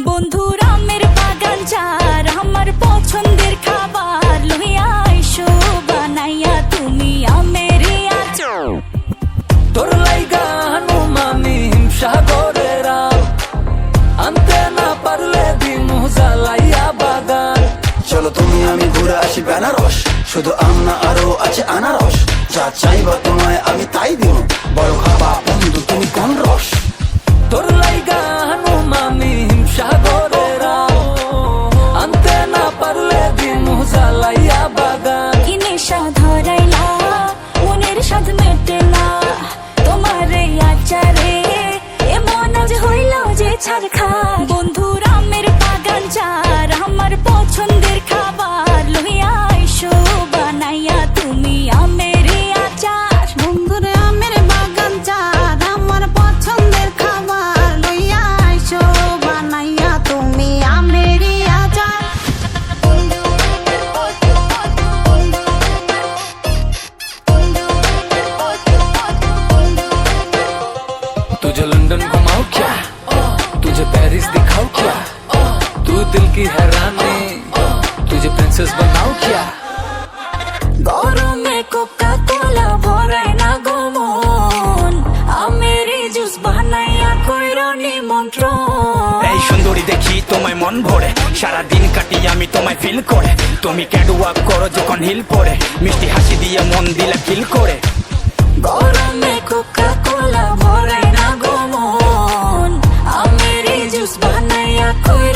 বন্ধুর আমের বাগান যার আমার পছন্দের খাবার লইয়া আইসো বানাইয়া তুমি আমের আচার। তোর লাইগা হানুমানি হিমসাগরের আম, আনতে না পারলে দিমু জ্বালাইয়া বাগান। চলো তুমি আমি ঘুরে আসি বেনারস, শুধু আম না আরো আছে আনারস। যা চাইবা তোমায় আমি তাই দিব, বড় খাবা বন্ধু তুমি কোন রস। তোর লাইগা হানুমানি হিমসাগরের আম, আনতে না পারলে দিমু জ্বালাইয়া বাগান। কি নেশা ধরাইলা মনের স্বাদ মেটে না তোমার এই আচারে, এমন আজ হইল যে ছাড় খা। বন্ধুর আমের বাগান যার আমার পছন্দের খাবার লইয়া আইসো বানাইয়া তুমি আমের আচার। বন্ধুর আমের বাগান যার আমার পছন্দের খাবার লইয়া আইসো বানাইয়া তুমি আমের আচার। तुझे लंदन घुमाऊं क्या, तुझे पेरिस दिखाऊं क्या, तू दिल की हैरानी, तुझे प्रिंसेस बनाऊं क्या। গরমে কোকা কোলা ভরাই না গমন, আমের জুস বানাইয়া কইরো নিমন্ত্রণ। এই সুন্দরী দেখি তোমায় মন ভরে, সারাদিন কাটি আমি তোমায় ফিল করে। তুমি ক্যাটওয়াক করো যখন হিল পরে, মিষ্টি হাসি দিয়ে মন দিলা কিল করে। গরমে কোকা কোলা ভরাই না গমন, আমের জুস বানাইয়া কইরো